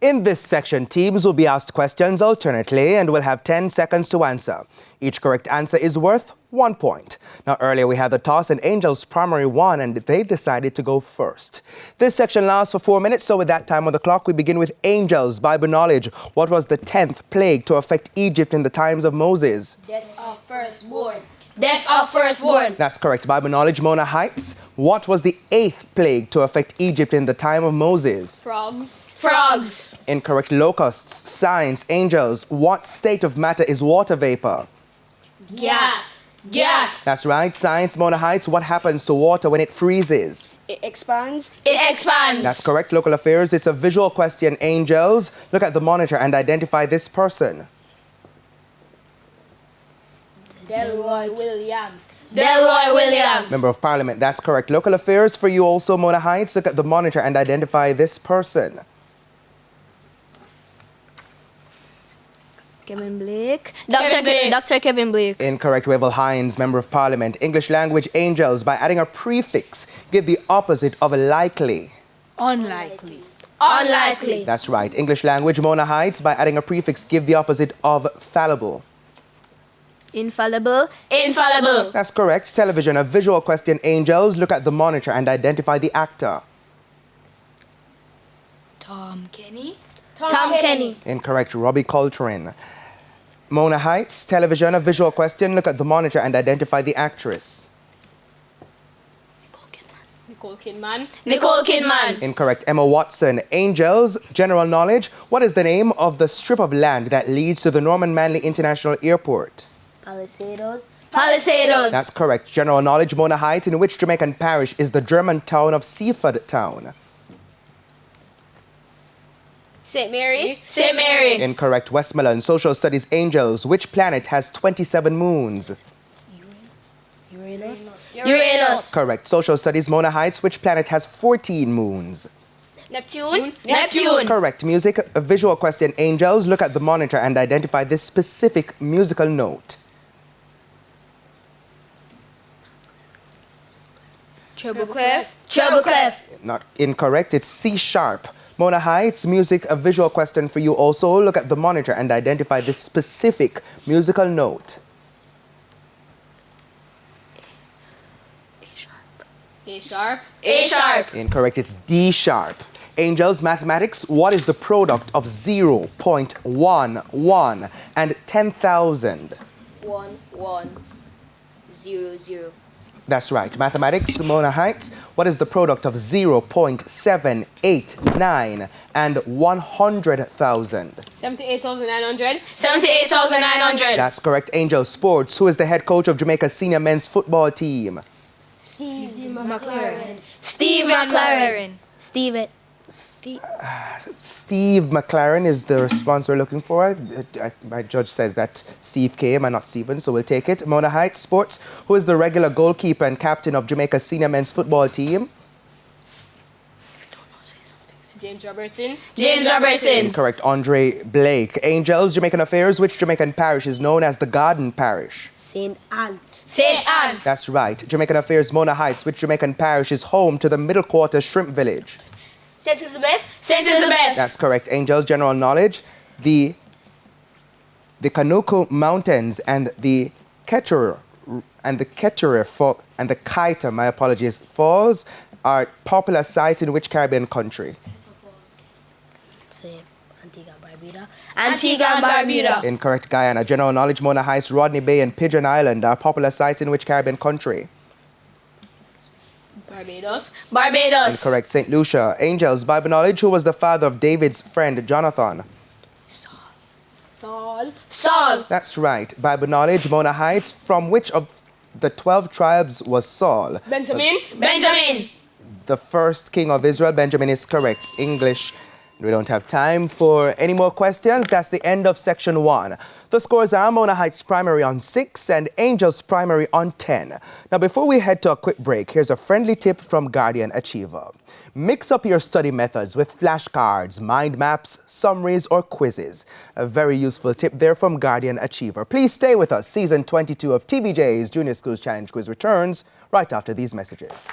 In this section, teams will be asked questions alternately and will have 10 seconds to answer. Each correct answer is worth 1 point. Now, earlier we had the toss and Angels primary won and they decided to go first. This section lasts for 4 minutes, so with that time on the clock, we begin with Angels. Bible knowledge. What was the 10th plague to affect Egypt in the times of Moses? Death of firstborn. Death of firstborn. That's correct. Bible knowledge. Mona Heights. What was the 8th plague to affect Egypt in the time of Moses? Frogs. Frogs. Incorrect. Locusts. Science. Angels. What state of matter is water vapor? Gas. Gas. That's right. Science. Mona Heights. What happens to water when it freezes? It expands. It expands. That's correct. Local affairs. It's a visual question. Angels. Look at the monitor and identify this person. Delroy Williams. Delroy Williams. Member of Parliament. That's correct. Local affairs for you also, Mona Heights. Look at the monitor and identify this person. Kevin Blake. Dr. Kevin Blake. Incorrect. Wavell Hines, Member of Parliament. English language. Angels. By adding a prefix, give the opposite of likely. Unlikely. Unlikely. That's right. English language. Mona Heights. By adding a prefix, give the opposite of fallible. Infallible. Infallible. That's correct. Television. A visual question. Angels. Look at the monitor and identify the actor. Tom Kenny. Tom Kenny. Incorrect. Robbie Coltrane. Mona Heights. Television. A visual question. Look at the monitor and identify the actress. Nicole Kidman. Nicole Kidman. Incorrect. Emma Watson. Angels. General knowledge. What is the name of the strip of land that leads to the Norman Manley International Airport? Palisados. Palisados. That's correct. General knowledge. Mona Heights. In which Jamaican parish is the German town of Seaford Town? St. Mary. St. Mary. Incorrect. Westmoreland. Social studies. Angels. Which planet has 27 moons? Uranus. Uranus. Correct. Social studies. Mona Heights. Which planet has 14 moons? Neptune. Neptune. Correct. Music. A visual question. Angels. Look at the monitor and identify this specific musical note. Treble clef. Treble clef. Not incorrect. It's C sharp. Mona Heights. Music. A visual question for you also. Look at the monitor and identify this specific musical note. A sharp. A sharp. Incorrect. It's D sharp. Angels. Mathematics. What is the product of 0.11 and 10,000? 1 1 0 0. That's right. Mathematics. Mona Heights. What is the product of 0.789 and 100,000? 78,900. 78,900. That's correct. Angels. Sports. Who is the head coach of Jamaica's senior men's football team? Steve McLaren. Steve McLaren. Steve McLaren is the response we're looking for. My judge says that Steve came and not Steven, so we'll take it. Mona Heights. Sports. Who is the regular goalkeeper and captain of Jamaica's senior men's football team? James Robertson. James Robertson. Incorrect. Andre Blake. Angels. Jamaican affairs. Which Jamaican parish is known as the Garden Parish? St. Anne. St. Anne. That's right. Jamaican affairs. Mona Heights. Which Jamaican parish is home to the Middle Quarter Shrimp Village? St. Elizabeth. St. Elizabeth. That's correct. Angels. General knowledge. The Kanuku Mountains and the Ketcherer and the Kaita, my apologies, falls are popular sites in which Caribbean country? Say Antigua and Barbuda. Antigua and Barbuda. Incorrect. Guyana. General knowledge. Mona Heights, Rodney Bay and Pigeon Island are popular sites in which Caribbean country? Barbados. Barbados. Incorrect. St. Lucia. Angels. Bible knowledge. Who was the father of David's friend Jonathan? Saul. Saul. That's right. Bible knowledge. Mona Heights. From which of the 12 tribes was Saul? Benjamin. Benjamin. The first king of Israel. Benjamin is correct. English. We don't have time for any more questions. That's the end of section 1. The scores are Mona Heights primary on 6 and Angels primary on 10. Now, before we head to a quick break, here's a friendly tip from Guardian Achiever. Mix up your study methods with flashcards, mind maps, summaries, or quizzes. A very useful tip there from Guardian Achiever. Please stay with us. Season 22 of TVJ's Junior Schools Challenge Quiz returns right after these messages.